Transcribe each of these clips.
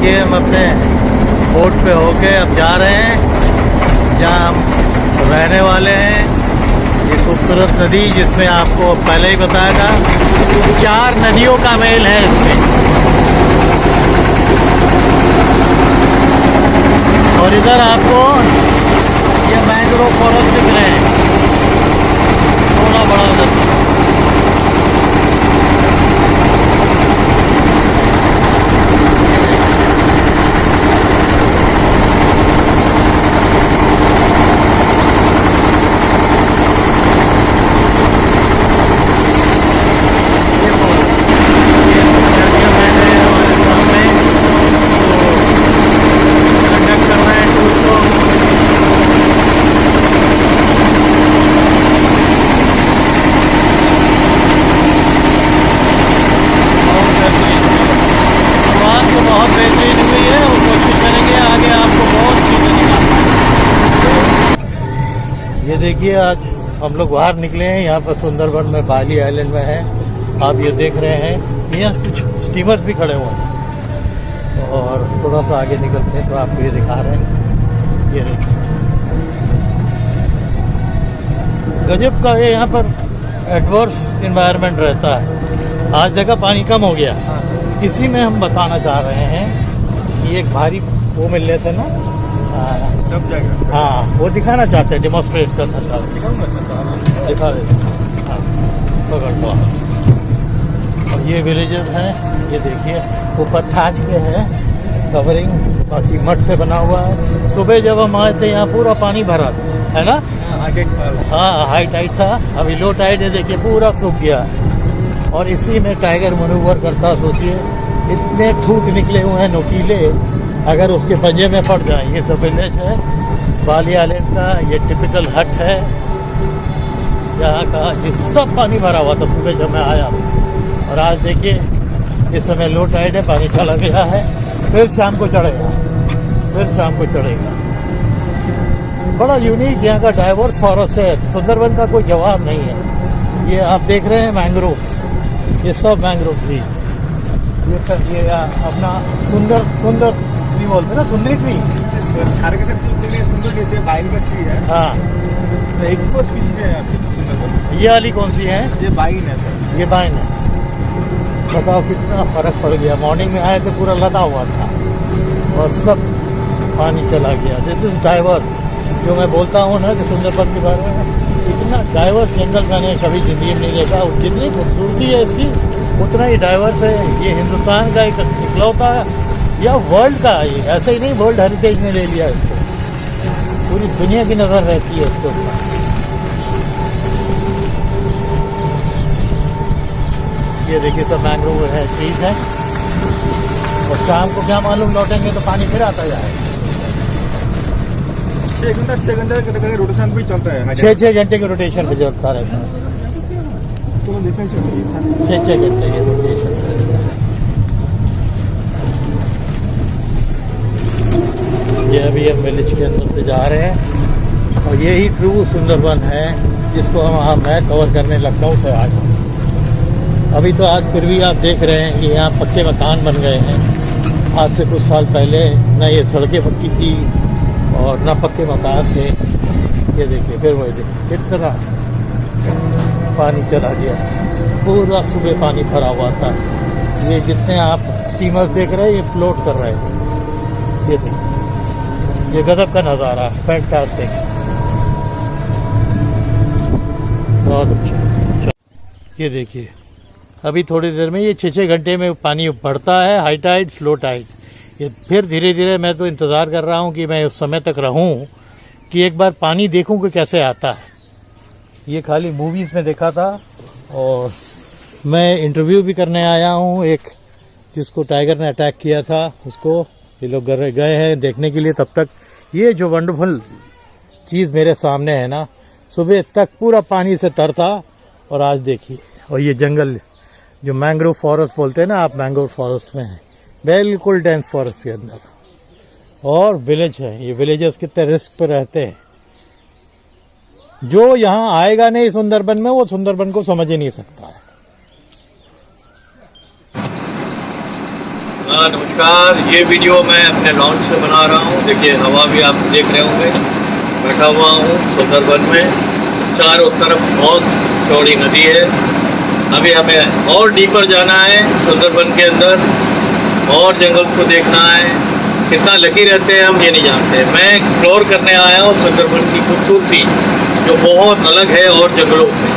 देखिए हम अपने बोट पे होके अब जा रहे हैं जहाँ हम रहने वाले हैं। ये खूबसूरत नदी जिसमें आपको पहले ही बताया था 4 नदियों का मेल है इसमें। और इधर आपको ये मैंग्रोव फॉरेस्ट दिख रहे हैं, थोड़ा बड़ा नदी। ये देखिए आज हम लोग बाहर निकले हैं, यहाँ पर सुंदरबन में बाली आइलैंड में है। आप ये देख रहे हैं यहाँ कुछ स्टीमर्स भी खड़े हुए हैं और थोड़ा सा आगे निकलते हैं तो आपको ये दिखा रहे हैं। ये देखिए गजब का ये यहाँ पर एडवर्स इन्वायरमेंट रहता है। आज जगह पानी कम हो गया, इसी में हम बताना चाह रहे हैं कि एक भारी वो मिलने से ना दब जाएगा। हाँ वो दिखाना चाहते हैं, डिमॉन्स्ट्रेट करना चाहते हैं। दिखा दे, हाँ पकड़ लो। और ये विलेजेस हैं, ये देखिए ऊपर थाच के है कवरिंग, बाकी मठ से बना हुआ है। सुबह जब हम आए थे यहाँ पूरा पानी भरा था, है ना? हाँ हाई टाइड था, अभी लो टाइड है। देखिए पूरा सूख गया है और इसी में टाइगर मनूवर करता। सोचिए इतने ठूट निकले हुए हैं नोकीले, अगर उसके पंजे में पड़ जाए। ये सब विलेज है बाली आइलैंड का, ये टिपिकल हट है यहाँ का। ये सब पानी भरा हुआ था सुबह जब मैं आया। और आज देखिए इस समय लो टाइड है, पानी चला गया है, फिर शाम को चढ़ेगा, फिर शाम को चढ़ेगा। बड़ा यूनिक यहाँ का डाइवर्स फॉरेस्ट है। सुंदरबन का कोई जवाब नहीं है। ये आप देख रहे हैं मैंग्रोव, ये सब मैंग्रोव ट्री। ये अपना सुंदर ट्री बोलते हैं ना, सुंदरी ट्री। सारे के सारे सुंदर जैसे बाइन का ट्री है। हाँ एक और स्पीशीज है आपके सुंदरबन। ये वाली कौन सी है? ये बाइन है सर। ये बाइन है। बताओ कितना फर्क पड़ गया। मॉर्निंग में आए तो पूरा लदा हुआ था और सब पानी चला गया। This is diverse. जो मैं बोलता हूँ ना कि सुंदरबन के बारे में, इतना डाइवर्स जंगल मैंने कभी जिंदगी में नहीं देखा। और जितनी खूबसूरती है इसकी उतना ही डाइवर्स है। ये हिंदुस्तान का एक इकलौता या वर्ल्ड का, ये ऐसे ही नहीं वर्ल्ड हेरिटेज ने ले लिया इसको, पूरी दुनिया की नज़र रहती है इसके ऊपर। ये देखिए सब मैंग्रोव है, ट्रीज है। और शाम को क्या मालूम लौटेंगे तो पानी फिर आता जाएगा। 6 घंटे का रोटेशन भी चलता है। 6 घंटे के रोटेशन पे चलता रहता है। तो देखा 6 घंटे के रोटेशन। ये अभी हम विलेज के अंदर से जा रहे हैं और यही ट्रू सुंदरबन है जिसको मैं कवर करने लखनऊ से आया हूँ। अभी तो आज फिर भी आप देख रहे हैं कि यहाँ पक्के मकान बन गए हैं। आज से कुछ साल पहले न ये सड़कें पक्की थी और न पक्के मकान थे। ये देखिए फिर वही देखिए कितना पानी चला गया। पूरा सुबह पानी भरा हुआ था। ये जितने आप स्टीमर्स देख रहे हैं ये फ्लोट कर रहे थे। ये देखिए ये गजब का नज़ारा है, फैंटास्टिक, बहुत अच्छा। ये देखिए अभी थोड़ी देर में ये 6 घंटे में पानी बढ़ता है, हाई टाइड स्लो टाइड। ये फिर धीरे धीरे, मैं तो इंतज़ार कर रहा हूँ कि मैं उस समय तक रहूँ कि एक बार पानी देखूँ कि कैसे आता है। ये खाली मूवीज़ में देखा था और मैं इंटरव्यू भी करने आया हूँ एक जिसको टाइगर ने अटैक किया था, उसको ये लोग गए हैं देखने के लिए। तब तक ये जो वंडरफुल चीज़ मेरे सामने है ना, सुबह तक पूरा पानी से तर था और आज देखिए। और ये जंगल जो मैंग्रोव फॉरेस्ट बोलते हैं ना आप, मैंग्रोव फॉरेस्ट में है, बिल्कुल डेंस फॉरेस्ट के अंदर। और विलेज है, ये विलेजर्स कितने रिस्क पे रहते हैं। जो यहाँ आएगा नहीं सुंदरबन में, वो सुंदरबन को समझ ही नहीं सकता है। हाँ नमस्कार, ये वीडियो मैं अपने लॉन्च से बना रहा हूँ। देखिए हवा भी आप देख रहे होंगे। बैठा हुआ हूँ सुंदरबन में, चारों तरफ बहुत चौड़ी नदी है। अभी हमें और डीपर जाना है सुंदरबन के अंदर, और जंगल्स को देखना है। कितना लकी रहते हैं हम ये नहीं जानते। मैं एक्सप्लोर करने आया हूँ सुंदरबन की खूबसूरती, जो बहुत अलग है और जंगलों से,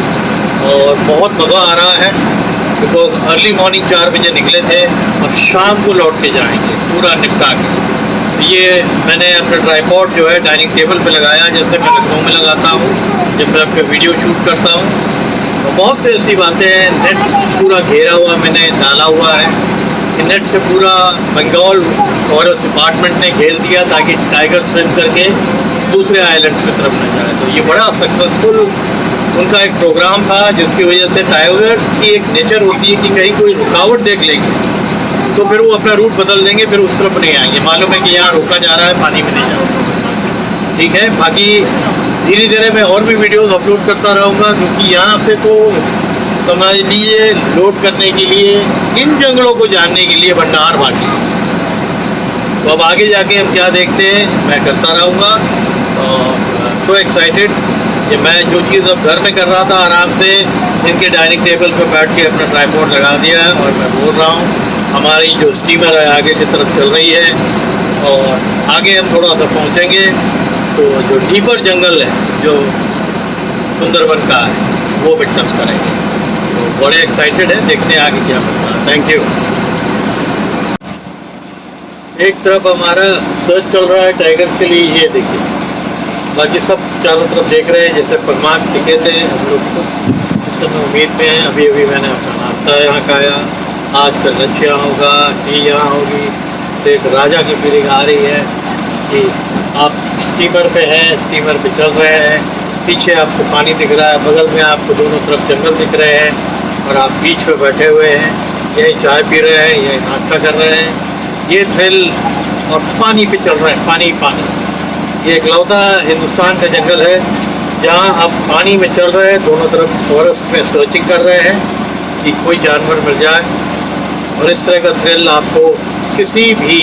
और बहुत मज़ा आ रहा है। बिकॉज अर्ली मॉर्निंग 4 बजे निकले थे, अब शाम को लौट के जाएंगे पूरा निपटा के। ये मैंने अपना ट्राइपॉड जो है डाइनिंग टेबल पे लगाया, जैसे मैं लखनऊ में लगाता हूँ जब मैं अपने वीडियो शूट करता हूँ। तो बहुत से ऐसी बातें हैं। नेट पूरा घेरा हुआ मैंने डाला हुआ है। नेट से पूरा बंगाल फॉरेस्ट डिपार्टमेंट ने घेर दिया ताकि टाइगर स्विम करके दूसरे आइलैंड की तरफ न जाए। तो ये बड़ा सक्सेसफुल उनका एक प्रोग्राम था, जिसकी वजह से टाइगर्स की एक नेचर होती है कि कहीं कोई रुकावट देख लेंगे तो फिर वो अपना रूट बदल देंगे, फिर उस तरफ नहीं आएंगे। मालूम है कि यहाँ रोका जा रहा है, पानी में नहीं जा रहा। ठीक है, बाकी धीरे धीरे मैं और भी वीडियोस अपलोड करता रहूँगा, क्योंकि यहाँ से तो समझ लीजिए लोड करने के लिए, इन जंगलों को जानने के लिए भंडार बाकी। तो अब आगे जाके हम क्या देखते हैं मैं करता रहूँगा। सो एक्साइटेड कि मैं जो चीज़ अब घर में कर रहा था आराम से इनके डाइनिंग टेबल पर बैठ के अपना ट्राइपॉड लगा दिया है, और मैं बोल रहा हूँ हमारी जो स्टीमर है आगे की तरफ चल रही है, और आगे हम थोड़ा सा पहुँचेंगे तो जो डीपर जंगल है जो सुंदरबन का है वो विटनेस करेंगे। तो बड़े एक्साइटेड है, देखते हैं आगे क्या बनता है। Thank you. एक तरफ हमारा सर्च चल रहा है टाइगर्स के लिए, ये देखिए, बाकी सब चारों तरफ देख रहे हैं। जैसे परमार्क सीखे थे हम लोग को, इस समय उम्मीद में है। अभी अभी मैंने अपना नाश्ता यहाँ खाया, आज का लंच यहाँ होगा, टी यहाँ होगी। तो एक राजा की फीलिंग आ रही है कि आप स्टीमर पे हैं, स्टीमर पे चल रहे हैं, पीछे आपको पानी दिख रहा है, बगल में आपको दोनों तरफ जंगल दिख रहे हैं, और आप बीच में बैठे हुए हैं, यही चाय पी रहे हैं, यही नाश्ता कर रहे हैं। ये थ्रिल, और पानी पे चल रहे हैं, पानी पानी। ये इकलौता हिंदुस्तान का जंगल है जहाँ आप पानी में चल रहे हैं, दोनों तरफ फॉरेस्ट में सर्चिंग कर रहे हैं कि कोई जानवर मिल जाए। और इस तरह का थ्रिल आपको किसी भी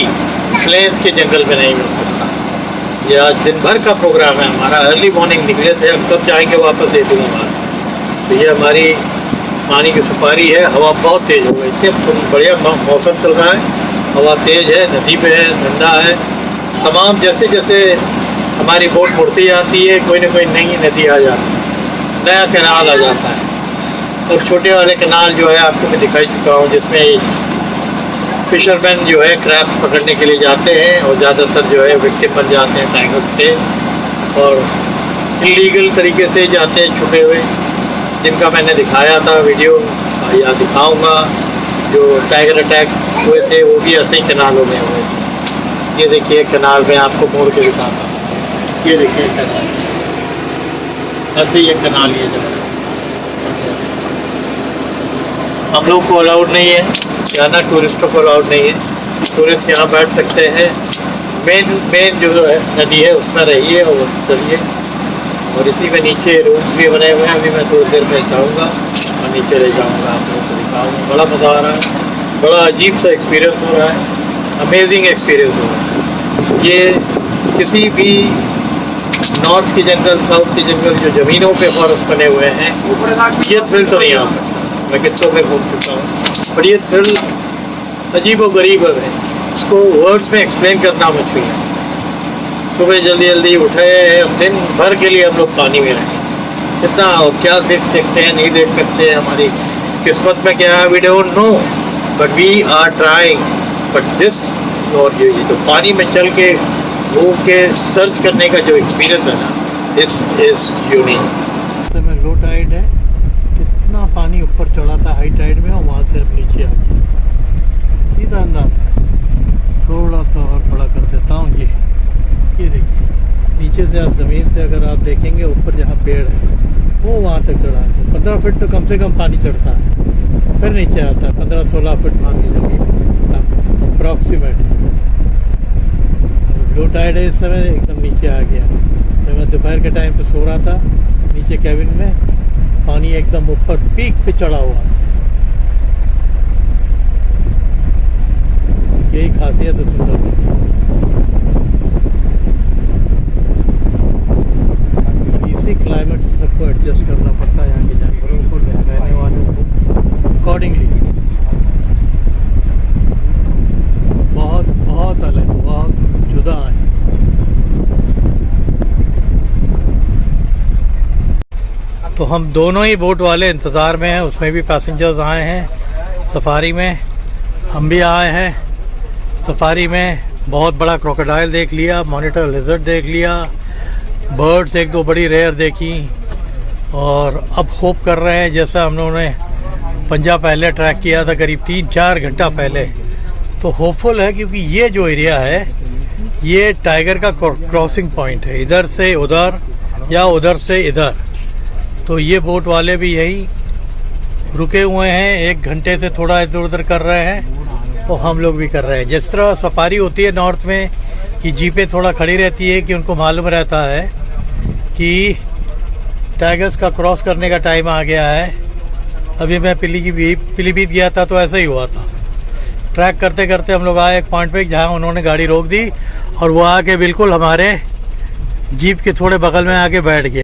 प्लेन्स के जंगल में नहीं मिल सकता। यह दिन भर का प्रोग्राम है हमारा। अर्ली मॉर्निंग निकले थे, हम कब जाएंगे वापस ये दिन हमारा। तो ये हमारी पानी की सुपारी है। हवा बहुत तेज़ हो गई थी, अब बढ़िया मौसम चल रहा है, हवा तेज़ है, नदी पे है, ठंडा है। तमाम जैसे जैसे हमारी बोट मुड़ती जाती है, कोई ना कोई नई नदी आ जाती है, नया कैनाल आ जाता है। और छोटे वाले कैनाल जो है आपको मैं दिखाई चुका हूँ, जिसमें फिशरमैन जो है क्रैब्स पकड़ने के लिए जाते हैं, और ज़्यादातर जो है विक्टिम बन जाते हैं टाइगर्स के, और इलीगल तरीके से जाते हैं छुपे हुए, जिनका मैंने दिखाया था वीडियो या दिखाऊंगा। जो टाइगर अटैक हुए थे वो भी ऐसे ही कैनालों में हुए थे। ये देखिए कैनाल में आपको मोड़ के दिखाता हूँ, ये देखिए कैनाल, ऐसे ही एक कैनाल ये जा रहा है। हम लोग को अलाउड नहीं है जाना, टूरिस्टों को अलाउड नहीं है। टूरिस्ट यहाँ बैठ सकते हैं, मेन जो है नदी है उसमें रहिए और चलिए। और इसी में नीचे रूम्स भी बने हुए हैं। अभी मैं थोड़ी देर में जाऊँगा और नीचे ले जाऊँगा, आप लोगों को दिखाऊँगा। बड़ा मज़ा आ रहा है, बड़ा अजीब सा एक्सपीरियंस हो रहा है, अमेजिंग एक्सपीरियंस हो रहा है। ये किसी भी नॉर्थ के जंगल, साउथ के जंगल जो ज़मीनों पे फॉरेस्ट बने हुए हैं, ये थ्रिल तो नहीं आ सकता। मैं कितनों में घूम चुका हूँ, पर ये थ्रिल अजीब व गरीब है, इसको वर्ड्स में एक्सप्लेन करना मुश्किल है। सुबह जल्दी जल्दी उठे, दिन भर के लिए हम लोग पानी में रहे, कितना और क्या देख सकते हैं, नहीं देख सकते हैं, हमारी किस्मत में क्या है we don't know, but we are trying. But this, और ये तो पानी में चल के घूम के सर्च करने का जो एक्सपीरियंस है ना, दिस इज़ यूनिक। समय लो टाइड है, कितना पानी ऊपर चढ़ा था हाई टाइड में, और वहाँ से अब नीचे आ गया, सीधा अंदाज़ है। थोड़ा सा और बड़ा कर देता हूँ, ये देखिए नीचे से आप ज़मीन से अगर आप देखेंगे ऊपर जहाँ पेड़ है वो वहाँ तक चढ़ा है। 15 फीट तो कम से कम पानी चढ़ता है, फिर नीचे आता है 15-16 फीट पानी ज़मीन अप्रॉक्सीमेट। लो टाइड है, इस समय एकदम नीचे आ गया। तो मैं दोपहर के टाइम पे सो रहा था नीचे कैबिन में, पानी एकदम ऊपर पीक पे चढ़ा हुआ। यही खासियत है सुंदरबन की। इसी क्लाइमेट से सबको एडजस्ट करना पड़ता है यहाँ के जानवरों को, रहने वालों को अकॉर्डिंगली। बहुत बहुत अलग, बहुत जुदा है। तो हम दोनों ही बोट वाले इंतज़ार में हैं, उसमें भी पैसेंजर्स आए हैं सफारी में, हम भी आए हैं सफारी में। बहुत बड़ा क्रोकोडाइल देख लिया, मॉनिटर लिजर्ड देख लिया, बर्ड्स एक दो बड़ी रेयर देखी, और अब होप कर रहे हैं, जैसा हम लोगों ने पंजा पहले ट्रैक किया था करीब 3-4 घंटा पहले, तो होपफुल है क्योंकि ये जो एरिया है ये टाइगर का क्रॉसिंग पॉइंट है, इधर से उधर या उधर से इधर। तो ये बोट वाले भी यही रुके हुए हैं, 1 घंटे से थोड़ा इधर उधर कर रहे हैं, और हम लोग भी कर रहे हैं। जिस तरह सफारी होती है नॉर्थ में कि जीपें थोड़ा खड़ी रहती है कि उनको मालूम रहता है कि टाइगर्स का क्रॉस करने का टाइम आ गया है। अभी मैं पीलीभीत गया था तो ऐसा ही हुआ था। ट्रैक करते करते हम लोग आए एक पॉइंट पे जहाँ उन्होंने गाड़ी रोक दी, और वो आके बिल्कुल हमारे जीप के थोड़े बगल में आके बैठ गए।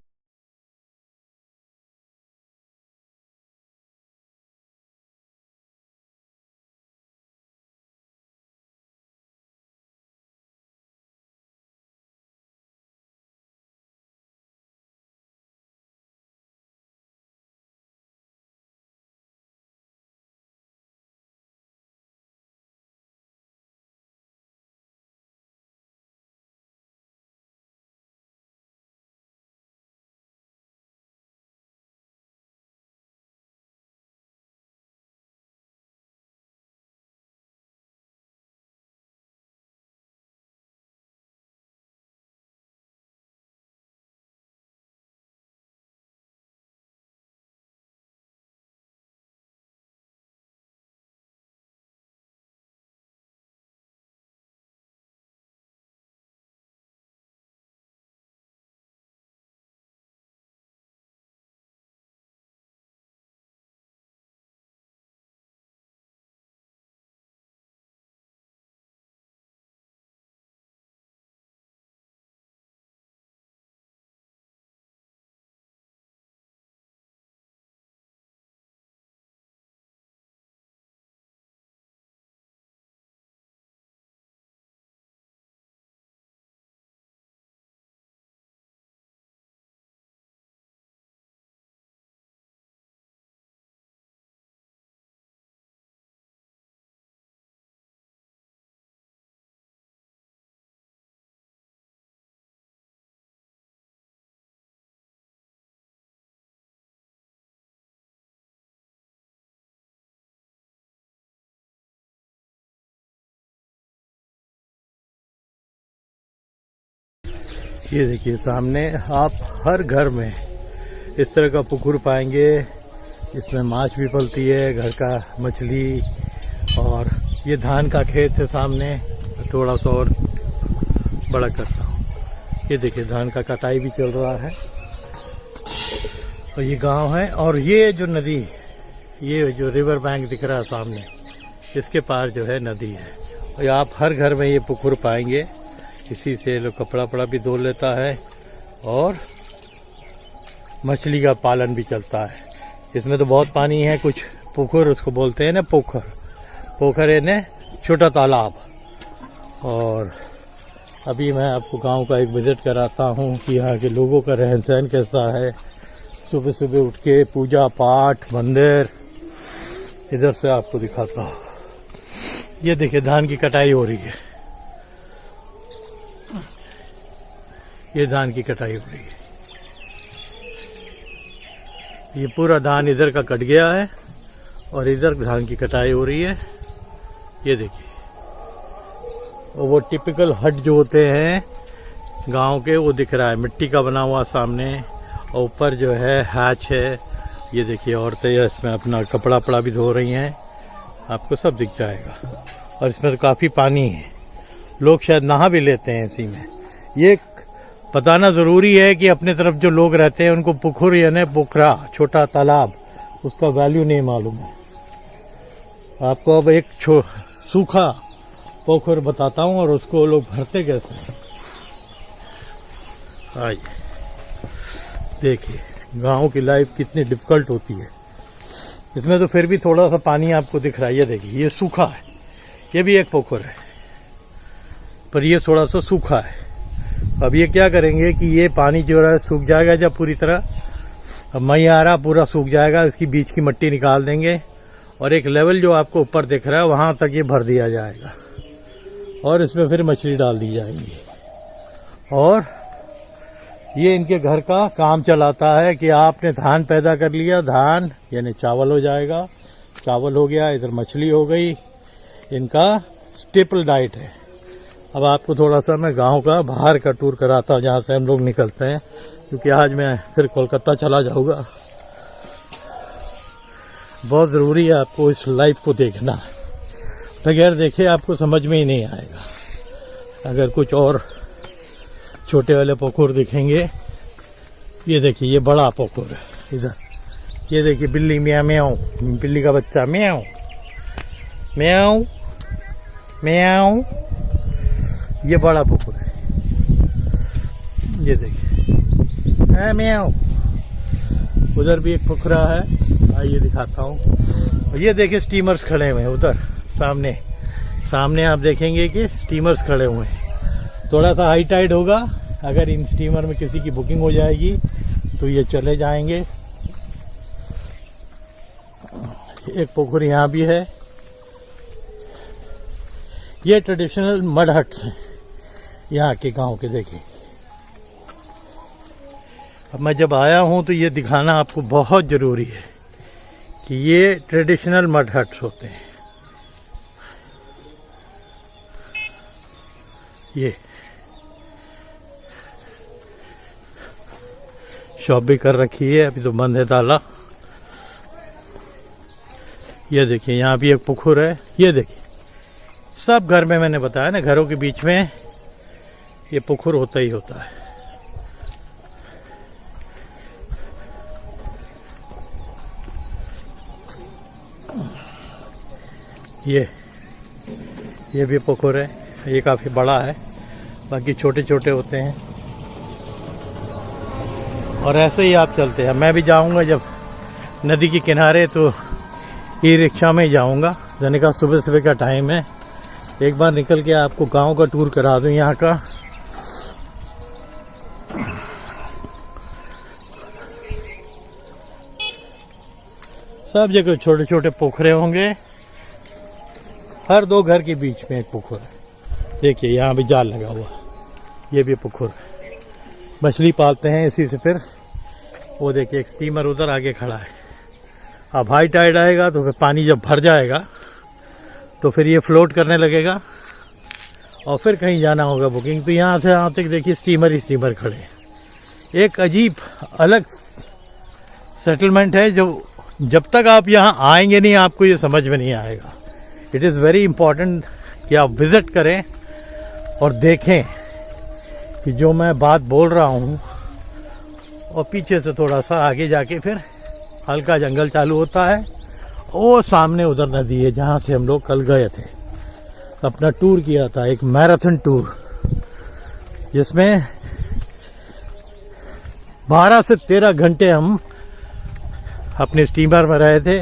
ये देखिए सामने आप हर घर में इस तरह का पुकुर पाएंगे, इसमें माछ भी पलती है, घर का मछली। और ये धान का खेत है सामने, थोड़ा सा और बड़ा करता हूँ। ये देखिए धान का कटाई भी चल रहा है, और ये गांव है। और ये जो नदी, ये जो रिवर बैंक दिख रहा है सामने, इसके पार जो है नदी है, और आप हर घर में ये पुकुर पाएंगे। इसी से लोग कपड़ा वपड़ा भी धो लेता है, और मछली का पालन भी चलता है। इसमें तो बहुत पानी है, कुछ पुकुर उसको बोलते हैं ना, पोखर है ना, छोटा तालाब। और अभी मैं आपको गांव का एक विज़िट कराता हूं कि यहाँ के लोगों का रहन सहन कैसा है। सुबह सुबह उठ के पूजा पाठ, मंदिर, इधर से आपको दिखाता हूँ। ये देखिए धान की कटाई हो रही है, ये धान की कटाई हो रही है। ये पूरा धान इधर का कट गया है, और इधर धान की कटाई हो रही है। ये देखिए, और वो टिपिकल हट जो होते हैं गांव के, वो दिख रहा है, मिट्टी का बना हुआ सामने, और ऊपर जो है हैच है। ये देखिए औरतें इसमें अपना कपड़ा वपड़ा भी धो रही हैं, आपको सब दिख जाएगा। और इसमें तो काफ़ी पानी है, लोग शायद नहा भी लेते हैं इसी में। ये बताना ज़रूरी है कि अपने तरफ जो लोग रहते हैं उनको पुकुर यानी पोखरा, छोटा तालाब, उसका वैल्यू नहीं मालूम है। आपको अब एक सूखा पोखर बताता हूँ और उसको लोग भरते कैसे हैं। आइए देखिए गाँव की लाइफ कितनी डिफ़िकल्ट होती है। इसमें तो फिर भी थोड़ा सा पानी आपको दिख रहा है। ये देखिए ये सूखा है, ये भी एक पोखर है पर ये थोड़ा सा सूखा है। अब ये क्या करेंगे कि ये पानी जो है सूख जाएगा जब पूरी तरह, अब मई आ रहा पूरा सूख जाएगा, इसकी बीच की मिट्टी निकाल देंगे और एक लेवल जो आपको ऊपर दिख रहा है वहाँ तक ये भर दिया जाएगा और इसमें फिर मछली डाल दी जाएगी। और ये इनके घर का काम चलाता है कि आपने धान पैदा कर लिया, धान यानी चावल हो जाएगा, चावल हो गया, इधर मछली हो गई, इनका स्टेपल डाइट है। अब आपको थोड़ा सा मैं गांव का बाहर का टूर कराता हूँ जहाँ से हम लोग निकलते हैं, क्योंकि आज मैं फिर कोलकाता चला जाऊँगा। बहुत ज़रूरी है आपको इस लाइफ को देखना, बगैर देखे आपको समझ में ही नहीं आएगा। अगर कुछ और छोटे वाले पोखर दिखेंगे, ये देखिए ये बड़ा पोखर है इधर, ये देखिए बिल्ली म्याऊ म्याऊ, बिल्ली का बच्चा म्याऊ म्याऊ म्याऊ, ये बड़ा पोखर है। ये देखिए म्याऊ, उधर भी एक पोखरा है, आइए दिखाता हूँ। ये देखिए स्टीमर्स खड़े हुए हैं उधर सामने, सामने आप देखेंगे कि स्टीमर्स खड़े हुए हैं। थोड़ा सा हाई टाइड होगा, अगर इन स्टीमर में किसी की बुकिंग हो जाएगी तो ये चले जाएंगे। एक पोखर यहाँ भी है। ये ट्रेडिशनल मड हट्स हैं यहाँ के गांव के। देखिए अब मैं जब आया हूँ तो ये दिखाना आपको बहुत ज़रूरी है कि ये ट्रेडिशनल मड हट्स होते हैं। ये शॉप भी कर रखी है, अभी तो बंद है ताला। ये देखिए यहाँ भी एक पुखुर है। ये देखिए सब घर में, मैंने बताया ना, घरों के बीच में ये पुखुर होता ही होता है। ये भी पुखुर है, ये काफ़ी बड़ा है, बाकी छोटे छोटे होते हैं। और ऐसे ही आप चलते हैं। मैं भी जाऊंगा जब नदी के किनारे तो ई रिक्शा में ही जाऊंगा। जाने का सुबह सुबह का टाइम है, एक बार निकल के आपको गांव का टूर करा दूं यहाँ का। सब जगह छोटे छोटे पोखरे होंगे, हर दो घर के बीच में एक पुखुर है। देखिए यहाँ भी जाल लगा हुआ, ये भी पुखुर है। मछली पालते हैं इसी से। फिर वो देखिए एक स्टीमर उधर आगे खड़ा है। अब हाई टाइड आएगा तो फिर पानी जब भर जाएगा तो फिर ये फ्लोट करने लगेगा और फिर कहीं जाना होगा बुकिंग। तो यहाँ से यहाँ तक देखिए स्टीमर ही स्टीमर खड़े हैं। एक अजीब अलग सेटलमेंट है जो जब तक आप यहाँ आएंगे नहीं आपको ये समझ में नहीं आएगा। इट इज़ वेरी इम्पॉर्टेंट कि आप विज़िट करें और देखें कि जो मैं बात बोल रहा हूँ। और पीछे से थोड़ा सा आगे जाके फिर हल्का जंगल चालू होता है। वो सामने उधर नदी है जहाँ से हम लोग कल गए थे, अपना टूर किया था, एक मैराथन टूर, जिसमें 12 से 13 घंटे हम अपने स्टीमर में रहे थे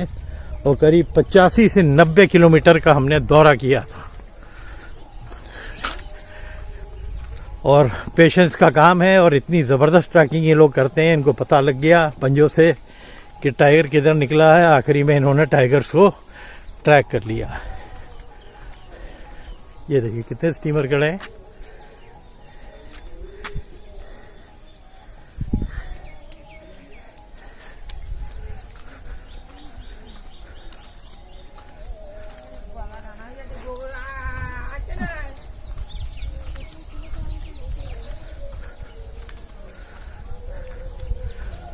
और करीब 85 से 90 किलोमीटर का हमने दौरा किया था। और पेशेंस का काम है और इतनी ज़बरदस्त ट्रैकिंग ये लोग करते हैं। इनको पता लग गया पंजों से कि टाइगर किधर निकला है। आखिरी में इन्होंने टाइगर्स को ट्रैक कर लिया। ये देखिए कितने स्टीमर खड़े हैं।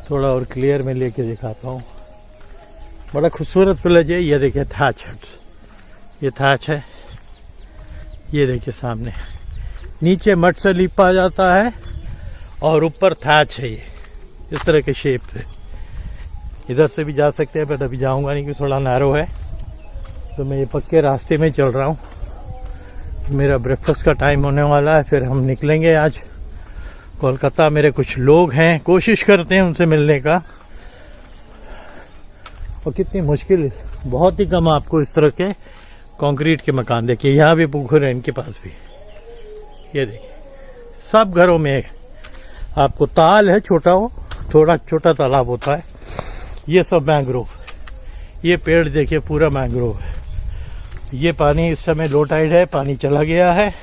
थोड़ा और क्लियर में लेके दिखाता हूँ। बड़ा खूबसूरत विलेज है। ये देखिए थाच हट, ये थाच है। ये देखिए सामने नीचे मट से लिपा जाता है और ऊपर थाच है। ये इस तरह के शेप है। इधर से भी जा सकते हैं बट अभी जाऊंगा नहीं क्योंकि थोड़ा नैरो है। तो मैं ये पक्के रास्ते में चल रहा हूँ मेरा ब्रेकफास्ट का टाइम होने वाला है, फिर हम निकलेंगे आज कोलकाता। मेरे कुछ लोग हैं, कोशिश करते हैं उनसे मिलने का, और कितनी मुश्किल, बहुत ही कम आपको इस तरह के कंक्रीट के मकान देखिए। यहाँ भी पुकुर है इनके पास भी, ये देखिए सब घरों में आपको ताल है, छोटा हो थोड़ा छोटा तालाब होता है। ये सब मैंग्रोव, ये पेड़ देखिए पूरा मैंग्रोव है। ये पानी इस समय लो टाइड है, पानी चला गया है।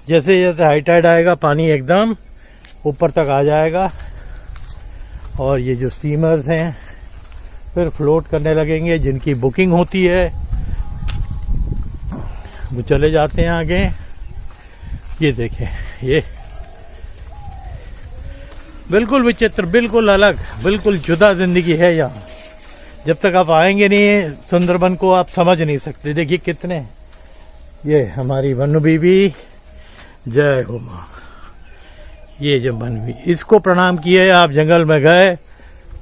जैसे जैसे हाई टाइड आएगा पानी एकदम ऊपर तक आ जाएगा, और ये जो स्टीमर्स हैं फिर फ्लोट करने लगेंगे। जिनकी बुकिंग होती है वो चले जाते हैं आगे। ये देखें, ये बिल्कुल विचित्र, बिल्कुल अलग, बिल्कुल जुदा ज़िंदगी है यहाँ। जब तक आप आएंगे नहीं सुंदरबन को आप समझ नहीं सकते। देखिए कितने, ये हमारी वनु बीबी, जय हो माँ। ये जब बनवी, इसको प्रणाम किए आप जंगल में गए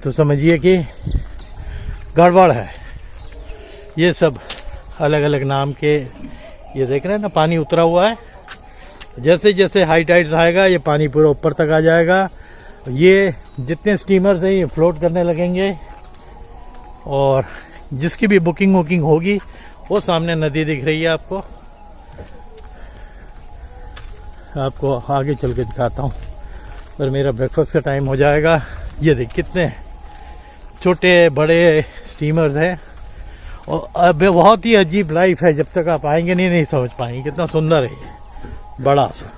तो समझिए कि गड़बड़ है। ये सब अलग अलग नाम के, ये देख रहे हैं ना पानी उतरा हुआ है। जैसे जैसे हाई टाइड्स आएगा ये पानी पूरा ऊपर तक आ जाएगा। ये जितने स्टीमर्स हैं ये फ्लोट करने लगेंगे, और जिसकी भी बुकिंग वुकिंग होगी वो सामने नदी दिख रही है आपको आगे चल के दिखाता हूँ। पर मेरा ब्रेकफास्ट का टाइम हो जाएगा। ये देख कितने छोटे बड़े स्टीमर्स हैं, और अब बहुत ही अजीब लाइफ है। जब तक आप आएंगे नहीं समझ पाएंगे कितना सुंदर है ये बड़ा सा।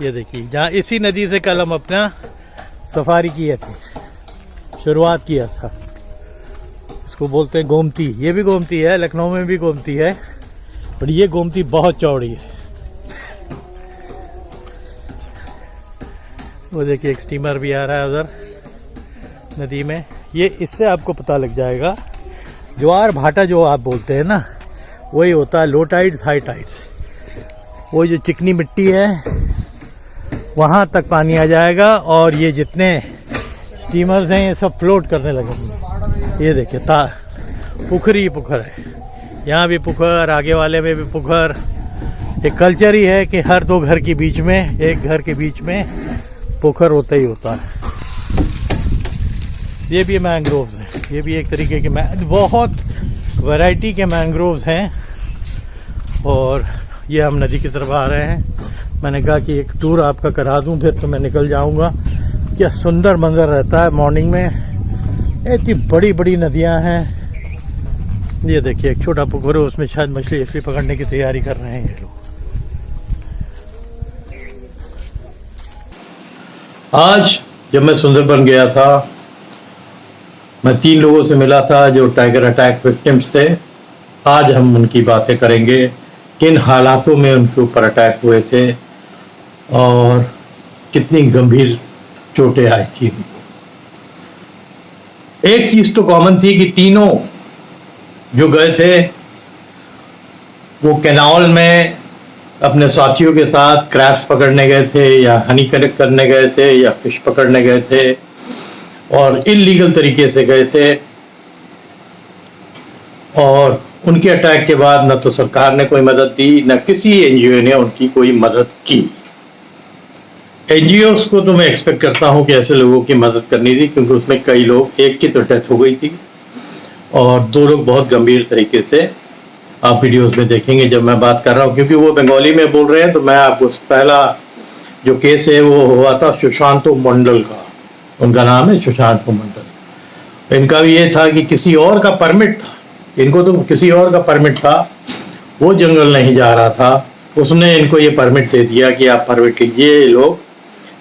ये देखिए, जहाँ इसी नदी से कल हम अपना सफारी किए थे, शुरुआत किया था। इसको बोलते हैं गोमती। ये भी गोमती है, लखनऊ में भी गोमती है, पर ये गोमती बहुत चौड़ी है। वो देखिए एक स्टीमर भी आ रहा है उधर नदी में। ये इससे आपको पता लग जाएगा, ज्वार भाटा जो आप बोलते हैं ना, वही होता है लो टाइड्स हाई टाइड्स। वो जो चिकनी मिट्टी है वहाँ तक पानी आ जाएगा, और ये जितने स्टीमर्स हैं ये सब फ्लोट करने लगेंगे। ये देखिए पुखर ही पुखर है, यहाँ भी पुखर, आगे वाले में भी पुखर। एक कल्चर ही है कि हर दो घर के बीच में, एक घर के बीच में पुखर होता ही होता है। ये भी मैंग्रोव्स हैं, ये भी एक तरीके के बहुत वैरायटी के मैंग्रोव्स हैं। और ये हम नदी की तरफ आ रहे हैं। मैंने कहा कि एक टूर आपका करा दूं, फिर तो मैं निकल जाऊंगा। क्या सुंदर मंजर रहता है मॉर्निंग में। इतनी बड़ी बड़ी नदियां हैं। ये देखिए एक छोटा पुकुर है, उसमें शायद मछली पकड़ने की तैयारी कर रहे हैं ये लोग। आज जब मैं सुंदरबन गया था, मैं 3 लोगों से मिला था जो टाइगर अटैक विक्टिम्स थे। आज हम उनकी बातें करेंगे, किन हालातों में उनके ऊपर अटैक हुए थे और कितनी गंभीर चोटें आई थी उनको। एक चीज तो कॉमन थी कि तीनों जो गए थे वो कैनाल में अपने साथियों के साथ क्रैब्स पकड़ने गए थे, या हनी कलेक्ट करने गए थे, या फिश पकड़ने गए थे, और इल्लीगल तरीके से गए थे। और उनके अटैक के बाद न तो सरकार ने कोई मदद दी, न किसी एनजीओ ने उनकी कोई मदद की। एनजीओ को तो मैं एक्सपेक्ट करता हूं कि ऐसे लोगों की मदद करनी थी, क्योंकि उसमें कई लोग, एक की तो डेथ हो गई थी और 2 लोग बहुत गंभीर तरीके से, आप वीडियोस में देखेंगे जब मैं बात कर रहा हूं। क्योंकि वो बंगाली में बोल रहे हैं तो मैं आपको पहला जो केस है वो हुआ था सुशांत मंडल का। उनका नाम है सुशांत मंडल। इनका भी ये था कि किसी और का परमिट था, इनको तो किसी और का परमिट था, वो जंगल नहीं जा रहा था, उसने इनको ये परमिट दे दिया कि आप परमिट लीजिए। ये लोग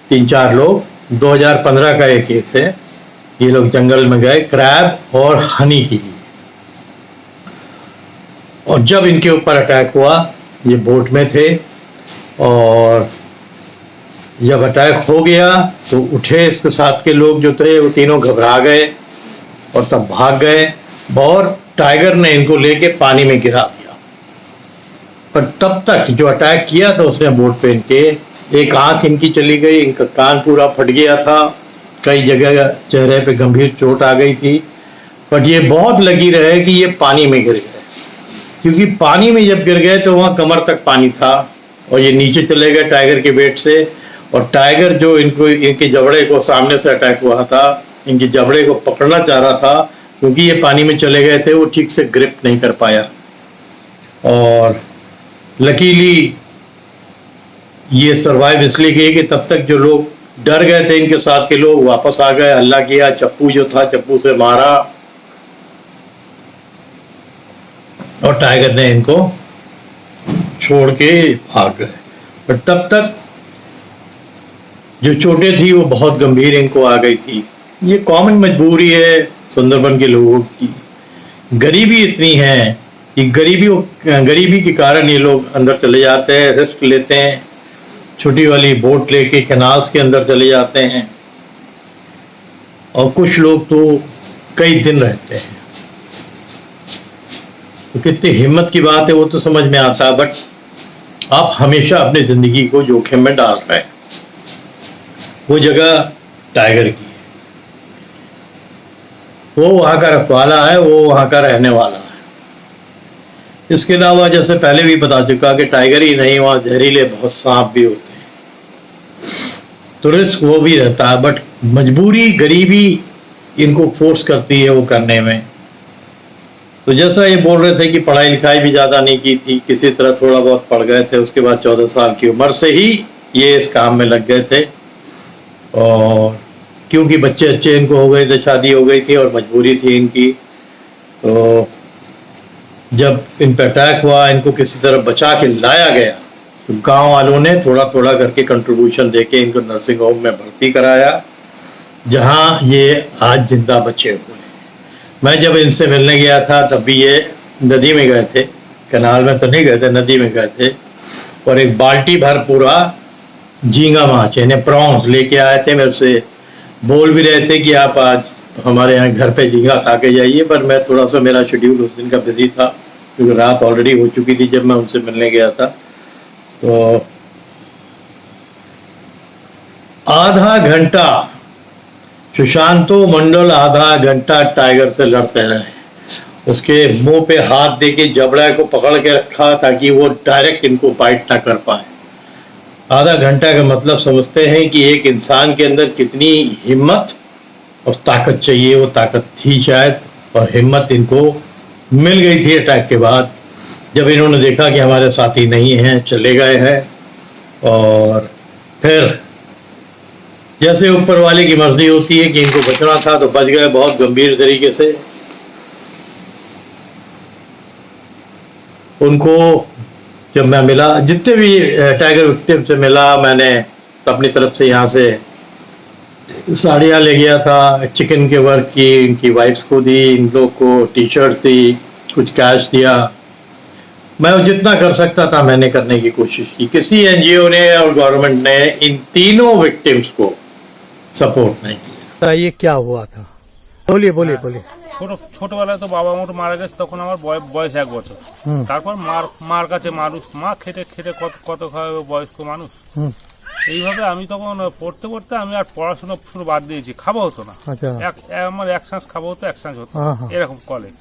3-4 लोग, 2015 का एक केस है, ये लोग जंगल में गए क्रैब और हनी के लिए। और जब इनके ऊपर अटैक हुआ, ये बोट में थे, और जब अटैक हो गया तो उठे इसके साथ के लोग जो थे वो तीनों घबरा गए और तब भाग गए, और टाइगर ने इनको लेके पानी में गिरा दिया। पर तब तक जो अटैक किया था उसने बोट पे इनके, एक आंख इनकी चली गई, इनका कान पूरा फट गया था, कई जगह चेहरे पे गंभीर चोट आ गई थी, बट ये बहुत लगी रहे कि ये पानी में गिर गए, क्योंकि पानी में जब गिर गए तो वहाँ कमर तक पानी था और ये नीचे चले गए टाइगर के वेट से। और टाइगर जो इनके जबड़े को सामने से अटैक हुआ था, इनकी जबड़े को पकड़ना चाह रहा था, क्योंकि ये पानी में चले गए थे, वो ठीक से ग्रिप नहीं कर पाया। और लकीली ये सरवाइव इसलिए किए कि तब तक जो लोग डर गए थे, इनके साथ के लोग वापस आ गए, हल्ला किया, चप्पू जो था चप्पू से मारा और टाइगर ने इनको छोड़ के भाग गए। पर तब तक जो चोटें थी वो बहुत गंभीर इनको आ गई थी। ये कॉमन मजबूरी है सुंदरबन के लोगों की। गरीबी इतनी है कि गरीबी के कारण ये लोग अंदर चले जाते हैं, रिस्क लेते हैं, छोटी वाली बोट लेके कैनाल्स के अंदर चले जाते हैं, और कुछ लोग तो कई दिन रहते हैं। तो कितनी हिम्मत की बात है वो तो समझ में आता है, बट आप हमेशा अपनी जिंदगी को जोखिम में डाल रहे हैं। वो जगह टाइगर की है, वो वहाँ का रखवाला है, वो वहाँ का रहने वाला है। इसके अलावा जैसे पहले भी बता चुका कि टाइगर ही नहीं, वहाँ जहरीले बहुत सांप भी होते हैं, तो रिस्क वो भी रहता है। बट मजबूरी, गरीबी इनको फोर्स करती है वो करने में। तो जैसा ये बोल रहे थे कि पढ़ाई लिखाई भी ज़्यादा नहीं की थी, किसी तरह थोड़ा बहुत पढ़ गए थे, उसके बाद 14 साल की उम्र से ही ये इस काम में लग गए थे। और क्योंकि बच्चे अच्छे इनको हो गए थे, शादी हो गई थी और मजबूरी थी इनकी, तो जब इन पर अटैक हुआ, इनको किसी तरह बचा के लाया गया, तो गांव वालों ने थोड़ा थोड़ा करके कंट्रीब्यूशन देके इनको नर्सिंग होम में भर्ती कराया, जहां ये आज जिंदा बचे हुए। मैं जब इनसे मिलने गया था तब भी ये नदी में गए थे, कैनाल में तो नहीं गए थे, नदी में गए थे, और एक बाल्टी भर पूरा झींगा माछ यानी प्रॉन्स लेके आए थे। मेरे से बोल भी रहे थे कि आप आज हमारे यहाँ घर पे झींगा खा के जाइए, पर मैं थोड़ा सा, मेरा शेड्यूल उस दिन का बिजी था, क्योंकि रात ऑलरेडी हो चुकी थी जब मैं उनसे मिलने गया था। तो आधा घंटा सुशांतो मंडल आधा घंटा टाइगर से लड़ते रहे, उसके मुंह पे हाथ देके जबड़ा को पकड़ के रखा ताकि वो डायरेक्ट इनको बाइट ना कर पाए। आधा घंटा का मतलब समझते हैं कि एक इंसान के अंदर कितनी हिम्मत और ताकत चाहिए। वो ताकत थी शायद, और हिम्मत इनको मिल गई थी अटैक के बाद, जब इन्होंने देखा कि हमारे साथी नहीं हैं, चले गए हैं। और फिर जैसे ऊपर वाले की मर्जी होती है कि इनको बचना था तो बच गए बहुत गंभीर तरीके से। उनको जब मैं मिला, जितने भी टाइगर विक्टिम से मिला, मैंने अपनी तरफ से यहाँ से साड़ियाँ ले गया था चिकन के वर्क की, इनकी वाइफ्स को दी, इन लोग को टी शर्ट दी, कुछ कैश दिया। मैं जितना कर सकता था मैंने करने की कोशिश की। किसी एनजीओ ने और गवर्नमेंट ने इन तीनों विक्टिम्स को सपोर्ट नहीं किया। ये क्या हुआ था? बोलिए बोलिए बोलिए। ছোটবেলায় তো বাবা মোট মারা গেছে, তখন আমার বয়স 1 বছর। তারপর মার কাছে মানুষ, মা খেটে খেটে কত খাওয়াবে বয়স্ক মানুষ। এইভাবে আমি তখন পড়তে পড়তে আমি আর পড়াশোনা শুরু বাদ দিয়েছি, খাওয়া হতো না। আমার এক সাঁজ খাওয়া হতো, এক সাঁজ হতো, এরকম কলে।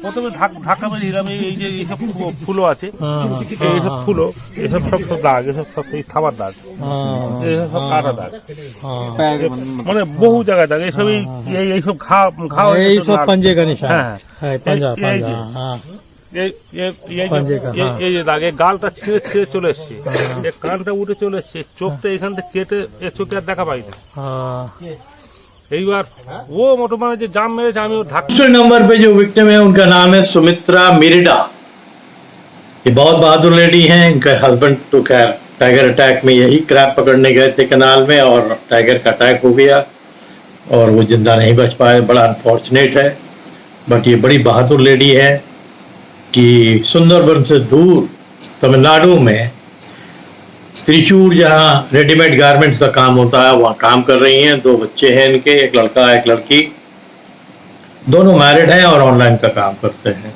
প্রথমে ধাক্কা মেরে দিলাম, এই যে এইসব ফুলো আছে, এইসব ফুলো, এসব সব দাগ, এসব সব খাবার দাগ, এইসব সব কাটা দাগ, মানে বহু জায়গায় দাগ, এইসব এইসব ঘা এই সব पंजे का निशान है, पंजा এই যে দাগ, গালটা ছিঁড়ে ছিঁড়ে চলে এসছে, কানটা উঠে চলে এসছে, চোখটা এখান থেকে কেটে চোখে আর দেখা পাইনি। এইবার ও মোটামুটি যে জাম মেরেছে, আমি दूसरे नंबर पे जो विक्टिम है उनका नाम है सुमित्रा मिरिडा। ये बहुत बहादुर लेडी हैं। इनका हस्बैंड तो खैर टाइगर अटैक में यही क्रैब पकड़ने गए थे कैनाल में, और टाइगर का अटैक हो गया और वो जिंदा नहीं बच पाए। बड़ा अनफॉर्चुनेट है, बट ये बड़ी बहादुर लेडी है कि सुंदरबन से दूर तमिलनाडु में त्रिचूर, जहाँ रेडीमेड गारमेंट्स का काम होता है, वहाँ काम कर रही हैं। 2 बच्चे हैं इनके, एक लड़का एक लड़की, दोनों मैरिड हैं और ऑनलाइन का काम करते हैं।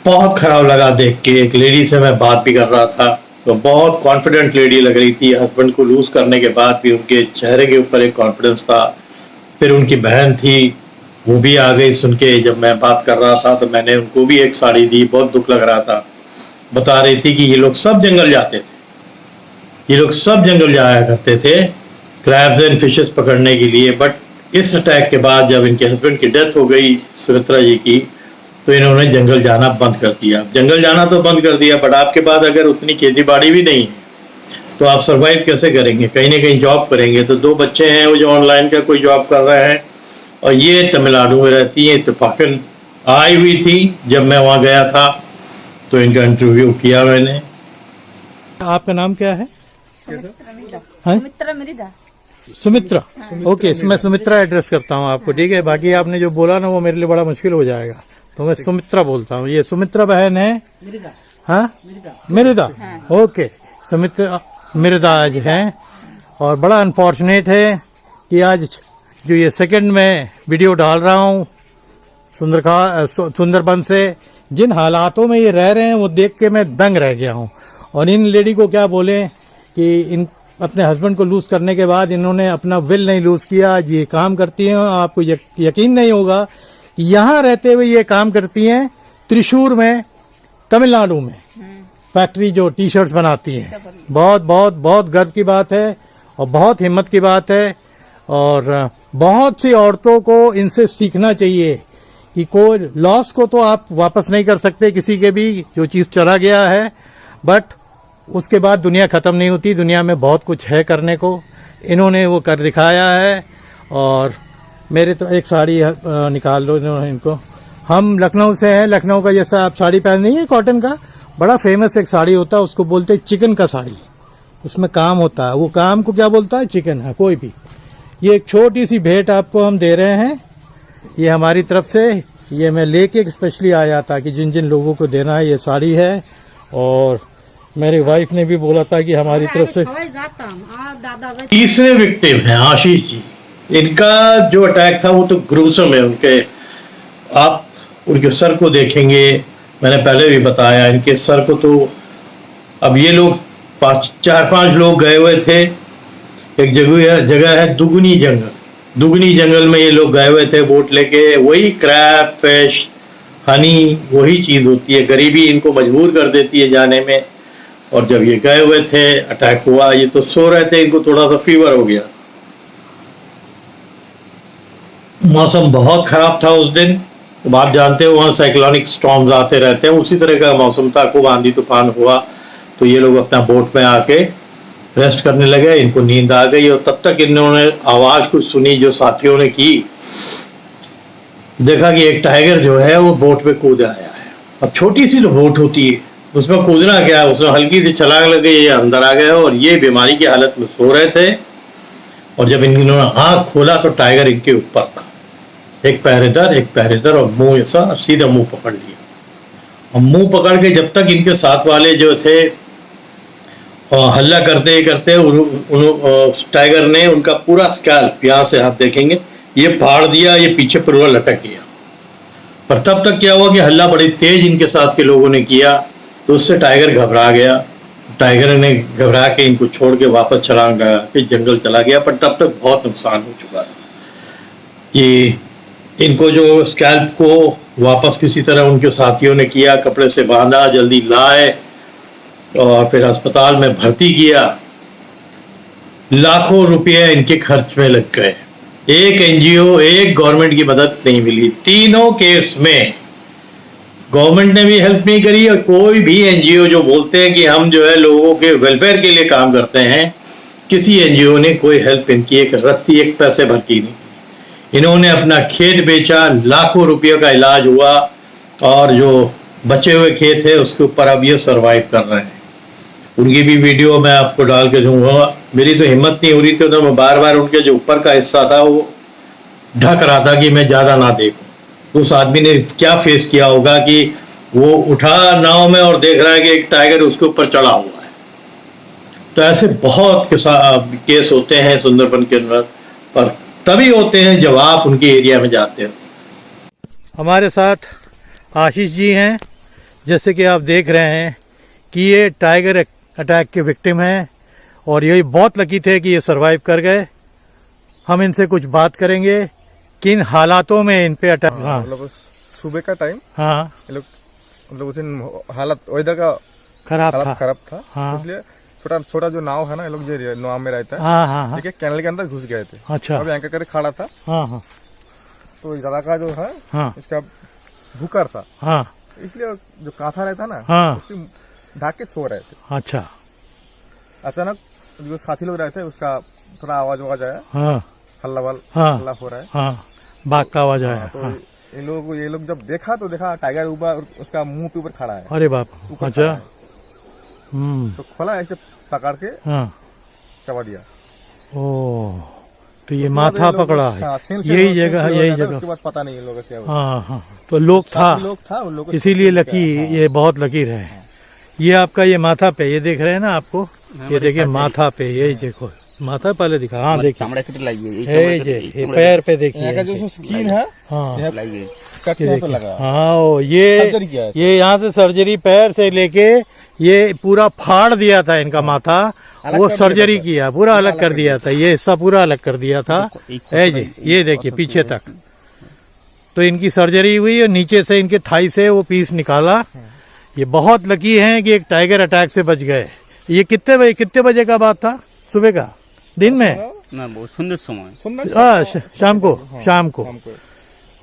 बहुत खराब लगा देख के। एक लेडी से मैं बात भी कर रहा था तो बहुत कॉन्फिडेंट लेडी लग रही थी। हस्बैंड को लूज करने के बाद भी उनके चेहरे के ऊपर एक कॉन्फिडेंस था। फिर उनकी बहन थी, वो भी आ गई सुन के। जब मैं बात कर रहा था तो मैंने उनको भी एक साड़ी दी, बहुत दुख लग रहा था। बता रही थी कि ये लोग सब जंगल जाते थे, ये लोग सब जंगल जाया करते थे क्रैब्स एंड फिशेस पकड़ने के लिए। बट इस अटैक के बाद जब इनके हस्बैंड की डेथ हो गई सुमित्रा जी की, तो इन्होंने जंगल जाना बंद कर दिया। जंगल जाना तो बंद कर दिया, बट आपके बाद अगर उतनी खेती बाड़ी भी नहीं है तो आप सरवाइव कैसे करेंगे? कहीं ना कहीं जॉब करेंगे। तो 2 बच्चे हैं वो जो ऑनलाइन का कोई जॉब कर रहे हैं, और ये तमिलनाडु में रहती हैं। इत्तेफाकन आई हुई थी जब मैं वहाँ गया था, तो इनका इंटरव्यू किया मैंने। आपका नाम क्या है? हाँ? सुमित्रा मृदा। सुमित्रा। ओके, मैं सुमित्रा एड्रेस करता हूँ आपको, ठीक है। बाकी आपने जो बोला ना वो मेरे लिए बड़ा मुश्किल हो जाएगा, तो मैं सुमित्रा बोलता हूँ। ये सुमित्रा बहन है? हाँ, मृदा। ओके, सुमित्रा मृदा आज हैं। और बड़ा अनफॉर्चुनेट है कि आज जो ये सेकंड में वीडियो डाल रहा हूँ सुंदरबन से, जिन हालातों में ये रह रहे हैं वो देख के मैं दंग रह गया हूँ। और इन लेडी को क्या बोले कि इन अपने हस्बैंड को लूज़ करने के बाद इन्होंने अपना विल नहीं लूज़ किया। ये काम करती हैं, आपको यकीन नहीं होगा कि यहाँ रहते हुए ये काम करती हैं त्रिशूर में, तमिलनाडु में, फैक्ट्री जो टी शर्ट्स बनाती हैं। बहुत बहुत बहुत गर्व की बात है और बहुत हिम्मत की बात है। और बहुत सी औरतों को इनसे सीखना चाहिए कि कोई लॉस को तो आप वापस नहीं कर सकते किसी के भी, जो चीज़ चला गया है, बट उसके बाद दुनिया ख़त्म नहीं होती। दुनिया में बहुत कुछ है करने को, इन्होंने वो कर दिखाया है। और मेरे तो एक साड़ी निकाल लो इनको। हम लखनऊ से हैं, लखनऊ का जैसा आप साड़ी पहन रही है कॉटन का, बड़ा फेमस एक साड़ी होता है, उसको बोलते हैं चिकन का साड़ी। उसमें काम होता है, वो काम को क्या बोलता है? चिकन है कोई भी। ये एक छोटी सी भेंट आपको हम दे रहे हैं, ये हमारी तरफ से। ये मैं लेके स्पेशली आया था कि जिन जिन लोगों को देना है, ये साड़ी है। और मेरी वाइफ ने भी बोला था कि हमारी तरफ से। तीसरे विक्टिम हैं आशीष जी। इनका जो अटैक था वो तो ग्रूसम है। आप उनके सर को देखेंगे, मैंने पहले भी बताया, इनके सर को तो अब ये लोग 4-5 लोग गए हुए थे। एक जगह है दुगनी जंगल, दुगनी जंगल में ये लोग गए हुए थे बोट लेके। वही क्रैब, फिश, हनी, वही चीज़ होती है। गरीबी इनको मजबूर कर देती है जाने में। और जब ये गए हुए थे, अटैक हुआ। ये तो सो रहे थे, इनको थोड़ा सा फीवर हो गया। मौसम बहुत खराब था उस दिन। तो आप जानते हो वहाँ साइक्लोनिक स्टॉर्म्स आते रहते हैं, उसी तरह का मौसम था। खूब आंधी तूफान हुआ, तो ये लोग अपना बोट में आके रेस्ट करने लगे। इनको नींद आ गई और तब तक इन्होंने आवाज़ कुछ सुनी जो साथियों ने की। देखा कि एक टाइगर जो है वो बोट में कूद आया है। अब छोटी सी तो बोट होती है, उसमें कूदना क्या है? उसमें हल्की सी छलांग लग गई, ये अंदर आ गए और ये बीमारी की हालत में सो रहे थे। और जब इन्होंने आँख खोला तो टाइगर इनके ऊपर था। एक पैर इधर और मुंह ऐसा सीधा मुंह पकड़ लिया। और मुंह पकड़ के जब तक इनके साथ वाले जो थे हल्ला करते करते टाइगर ने उनका पूरा स्कैल्प, यहाँ से आप देखेंगे, ये फाड़ दिया, ये पीछे पूरा लटक गया। पर तब तक क्या हुआ कि हल्ला बड़ी तेज इनके साथ के लोगों ने किया, तो उससे टाइगर घबरा गया। टाइगर ने घबरा के इनको छोड़ के वापस छलांग लगा के जंगल चला गया। पर तब तक बहुत नुकसान हो चुका था। ये इनको जो स्कैल्प को वापस किसी तरह उनके साथियों ने किया, कपड़े से बांधा, जल्दी लाए और फिर अस्पताल में भर्ती किया। लाखों रुपये इनके खर्च में लग गए। एक एनजीओ, एक गवर्नमेंट की मदद नहीं मिली। तीनों केस में गवर्नमेंट ने भी हेल्प नहीं करी और कोई भी एनजीओ जो बोलते हैं कि हम जो है लोगों के वेलफेयर के लिए काम करते हैं, किसी एनजीओ ने कोई हेल्प इनकी एक रत्ती, एक पैसे भर की नहीं। इन्होंने अपना खेत बेचा, लाखों रुपयों का इलाज हुआ और जो बचे हुए खेत है उसके ऊपर अब ये सरवाइव कर रहे हैं। उनकी भी वीडियो मैं आपको डाल के दूंगा। मेरी तो हिम्मत नहीं हो रही थी, तो मैं बार बार उनके जो ऊपर का हिस्सा था वो ढक रहा था कि मैं ज़्यादा ना देखूं। उस आदमी ने क्या फेस किया होगा कि वो उठा नाव में और देख रहा है कि एक टाइगर उसके ऊपर चढ़ा हुआ है। तो ऐसे बहुत केस होते हैं सुंदरबन के अंदर, पर तभी होते हैं जब आप उनके एरिया में जाते हो। हमारे साथ आशीष जी हैं। जैसे कि आप देख रहे हैं कि ये टाइगर अटैक के विक्टिम हैं और यही बहुत लकी थे कि ये सरवाइव कर गए। हम इनसे कुछ बात करेंगे किन हालातों में इन पे अटैक। हाँ मतलब सुबह का टाइम हाँ ये लोग मतलब उस दिन हालत वेदर का खराब था। खराब था। हाँ। इसलिए छोटा छोटा जो नाव है ना, ये लोग जो नाव में रहता है, हाँ हाँ हाँ ठीक है, कैनल के अंदर घुस गए थे। अच्छा अब एंकर करके खड़ा था, हाँ हाँ तो दादा का जो है हाँ इसका भूकर था, हाँ इसलिए जो कांथा रहता ना, हाँ। उसकी ढाक के सो रहे थे। अच्छा अचानक जो साथी लोग रहते उसका थोड़ा आवाज आया, हाँ हल्ला हाँ हल्ला हो रहा है। हाँ बाघ का आवाज आया। तो हाँ। ये लोग जब देखा तो देखा टाइगर ऊपर उसका मुंह के ऊपर खड़ा है, अरे बाप ऊपर अच्छा। खड़ा है। तो खोला ऐसे पकड़ के हाँ चबा दिया। ओ तो ये उसके बाद माथा ये लोग- पकड़ा हाँ, है सील से यही सील जगह से हो यही जाता है, जगह। उसके बाद पता नहीं इन लोगों का क्या हुआ। हाँ हाँ तो लोग था साथी लोग था उन लोगों को इसीलिए छोड़ के लकी गया। ये बहुत लकी रहे। ये आपका ये माथा पे ये देख रहे हैं ना आपको, ये देखिए माथा पे यही देखो माथा पहले दिखा। हाँ देखिए চামড়া কেটে লাগিয়ে এই ये जे ये पैर पे यहाँ का देखिए। जो स्किन है हाँ यहाँ লাগিয়ে कट ये यहाँ पे देखिए लगा है। हाँ ओ, ये सर्जरी किया है। ये यहाँ से सर्जरी पैर से लेके ये पूरा फाड़ दिया था इनका माथा, अलग वो कर दिया सर्जरी था। किया पूरा अलग कर दिया था, ये हिस्सा पूरा अलग कर दिया था। है जी ये देखिए पीछे तक तो इनकी सर्जरी हुई और नीचे से इनके थाई से वो पीस निकाला। ये बहुत लकी हैं कि एक टाइगर अटैक से बच गए। ये कितने बजे का बात था? सुबह का, दिन में? না বহু সুন্দর সময় सुनना शाम को शाम को।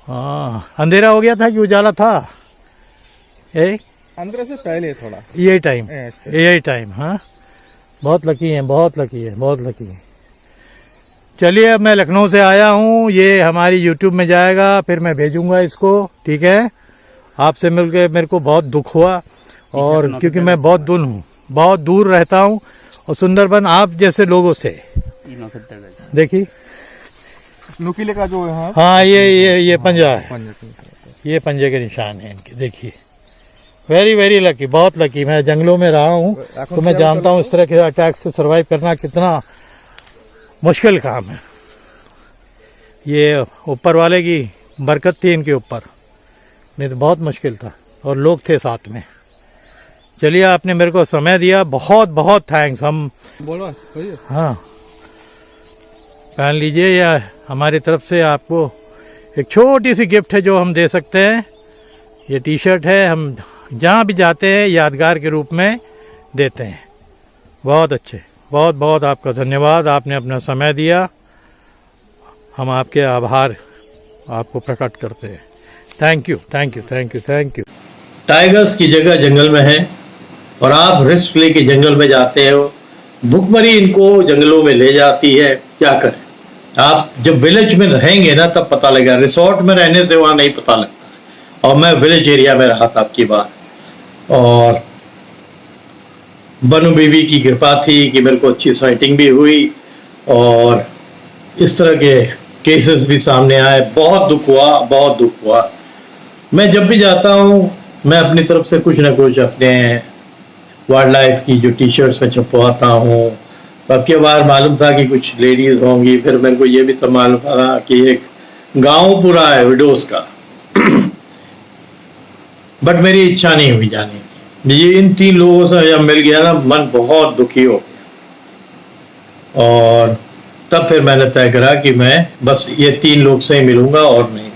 हाँ अंधेरा हो गया था कि उजाला था? अंदर से पहले थोड़ा यही टाइम इस यही टाइम। हाँ बहुत लकी है बहुत लकी है बहुत लकी है। चलिए अब मैं लखनऊ से आया हूँ, ये हमारी यूट्यूब में जाएगा, फिर मैं भेजूंगा इसको। ठीक है आपसे मिलके मेरे को बहुत दुख हुआ और क्योंकि मैं बहुत दूर रहता हूँ और सुंदरबन आप जैसे लोगों से এই নখের দাগ আছে देखिए। नुकीले का जो है हाँ ये पंजा है, ये पंजे के निशान है इनके देखिए। वेरी वेरी लकी बहुत लकी। मैं जंगलों में रहा हूँ तो मैं जानता हूँ इस तरह के अटैक से सरवाइव करना कितना मुश्किल काम है। ये ऊपर वाले की बरकत थी इनके ऊपर, नहीं तो बहुत मुश्किल था और लोग थे साथ में। चलिए आपने मेरे को समय दिया, बहुत बहुत थैंक्स। हम बोलो हाँ पहन लीजिए, या हमारी तरफ से आपको एक छोटी सी गिफ्ट है जो हम दे सकते हैं। ये टी शर्ट है, हम जहाँ भी जाते हैं यादगार के रूप में देते हैं। बहुत अच्छे, बहुत बहुत आपका धन्यवाद, आपने अपना समय दिया। हम आपके आभार आपको प्रकट करते हैं। Thank you thank you thank you thank you. Tigers की जगह जंगल में है और आप रिस्क लेके जंगल में जाते हो, भुखमरी इनको जंगलों में ले जाती है। क्या करें, आप जब विलेज में रहेंगे ना तब पता लगेगा, रिसोर्ट में रहने से वहाँ नहीं पता लगता। और मैं विलेज एरिया में रहा था आपकी बात, और बनु बीवी की कृपा थी कि मेरे को अच्छी साइटिंग भी हुई और इस तरह के केसेस भी सामने आए। बहुत दुख हुआ। मैं जब भी जाता हूँ मैं अपनी तरफ से कुछ ना कुछ अपने वाइल्ड लाइफ की जो टी शर्ट्स में छपवाता हूँ। अब की बार मालूम था कि कुछ लेडीज होंगी, फिर मेरे को ये भी तो मालूम था कि एक गांव पूरा है विडोज का बट मेरी इच्छा नहीं हुई जाने की। ये इन 3 लोगों से जब मिल गया ना मन बहुत दुखी हो गया और तब फिर मैंने तय करा कि मैं बस ये 3 लोग से ही मिलूंगा और नहीं।